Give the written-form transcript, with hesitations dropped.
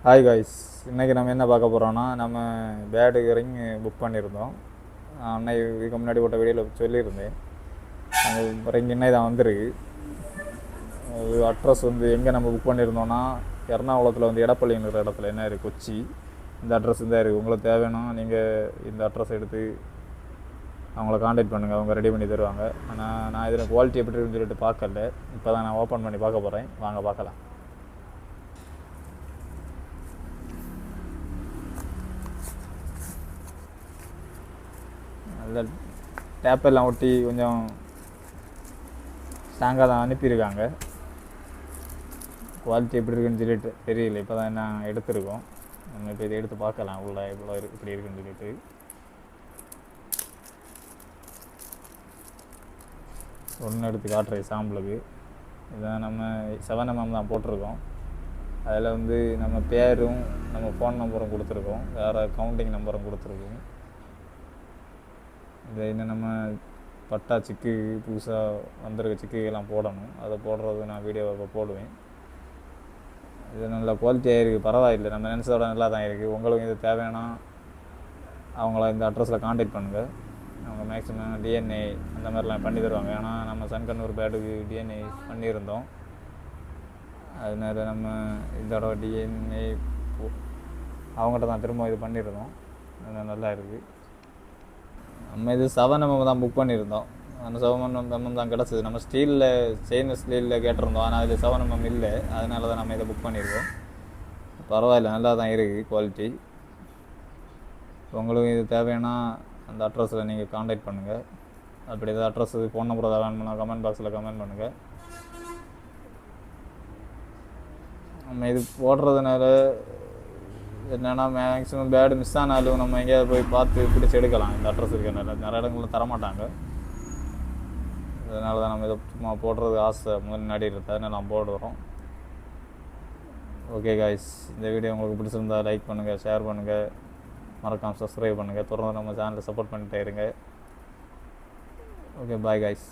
Hi guys, இன்றைக்கி நம்ம என்ன பார்க்க போகிறோன்னா, நம்ம பேடுக்கு ரிங் புக் பண்ணியிருந்தோம். அன்னைக்கு இதுக்கு முன்னாடி போட்ட வீடியோவில் சொல்லியிருந்தேன். அந்த ரிங் இன்னைக்கு தான் வந்திருக்கு. அது அட்ரஸ் வந்து எங்கே நம்ம புக் பண்ணியிருந்தோன்னா, எர்ணாகுளத்தில் வந்து எடப்பள்ளிங்கிற இடத்துல என்ன இருக்குது, கொச்சி. இந்த அட்ரஸ் தான் இருக்குது. உங்களுக்கு தேவைன்னா நீங்கள் இந்த அட்ரஸ் எடுத்து அவங்கள காண்டாக்ட் பண்ணுங்கள், அவங்க ரெடி பண்ணி தருவாங்க. ஆனால் நான் இதில் குவாலிட்டி எப்படி இருக்குன்னு சொல்லிட்டு பார்க்கல. இப்போ தான் நான் ஓப்பன் பண்ணி பார்க்க போகிறேன். வாங்க பார்க்கலாம். அதில் டேப்பெல்லாம் ஒட்டி கொஞ்சம் ஸ்ட்ராங்காக தான் அனுப்பியிருக்காங்க. குவாலிட்டி எப்படி இருக்குன்னு சொல்லிட்டு தெரியல. இப்போ தான் நான் எடுத்துருக்கோம். நம்ம இப்போ இதை எடுத்து பார்க்கலாம் உள்ள இவ்வளோ இப்படி இருக்குன்னு சொல்லிட்டு. ஒன்று எடுத்து காட்டுறேன் சாம்பிளுக்கு. இதான் நம்ம 7mm தான் போட்டிருக்கோம். அதில் வந்து நம்ம பேரும் நம்ம ஃபோன் நம்பரும் கொடுத்துருக்கோம், வேறு கவுண்டிங் நம்பரும் கொடுத்துருக்கோம். இதை இன்னும் நம்ம பட்டா சிக்கு புதுசாக வந்திருக்க சிக்குலாம் போடணும். அதை போடுறது நான் வீடியோவை இப்போ போடுவேன். இது நல்ல குவாலிட்டியாக இருக்குது, பரவாயில்லை. நம்ம நினச்சதோட நல்லா தான் இருக்குது. உங்களுக்கு இது தேவைன்னா அவங்கள இந்த அட்ரஸில் காண்டாக்ட் பண்ணுங்கள். அவங்க மேக்ஸிமம் டிஎன்ஏ அந்த மாதிரிலாம் பண்ணி தருவாங்க. ஏன்னா நம்ம சன்கண்ணூர் பேடுக்கு டிஎன்ஏ பண்ணியிருந்தோம். அதனால நம்ம இதோட டிஎன்ஏ அவங்கள்ட்ட தான் திரும்ப இது பண்ணியிருந்தோம். அது நல்லா இருக்குது. நம்ம இது 7mm தான் புக் பண்ணியிருந்தோம். அந்த 7mm தான் கிடச்சிது. நம்ம ஸ்டீலில் ஸ்டெயின்லெஸ் ஸ்டீலில் கேட்டிருந்தோம், ஆனால் அது 7mm இல்லை. அதனால தான் நம்ம இதை புக் பண்ணியிருக்கோம். பரவாயில்ல, நல்லா தான் இருக்குது குவாலிட்டி. உங்களுக்கு இது தேவைன்னா அந்த அட்ரஸில் நீங்கள் காண்டாக்ட் பண்ணுங்கள். அப்படி ஏதாவது அட்ரஸ் ஃபோன் நம்பர் ஏதாவது வேணும்னா கமெண்ட் பாக்ஸில் கமெண்ட் பண்ணுங்கள். நம்ம இது போடுறதுனால என்னென்னா மேக்ஸிமம் பேடு மிஸ் ஆனாலும் நம்ம எங்கேயாவது போய் பார்த்து பிடிச்சி எடுக்கலாம். இந்த அட்ரஸ் இருக்கிறனால நிறைய இடங்களில் தரமாட்டாங்க. அதனால தான் நம்ம இதை சும்மா போடுறது ஆசை முன்னாடி இருந்ததுனால நான் போடுறோம். ஓகே காய்ஸ், இந்த வீடியோ உங்களுக்கு பிடிச்சிருந்தா லைக் பண்ணுங்கள், ஷேர் பண்ணுங்கள், மறக்காமல் சப்ஸ்கிரைப் பண்ணுங்கள். தொடர்ந்து நம்ம சேனலை சப்போர்ட் பண்ணிட்டே இருங்க. Okay, bye guys.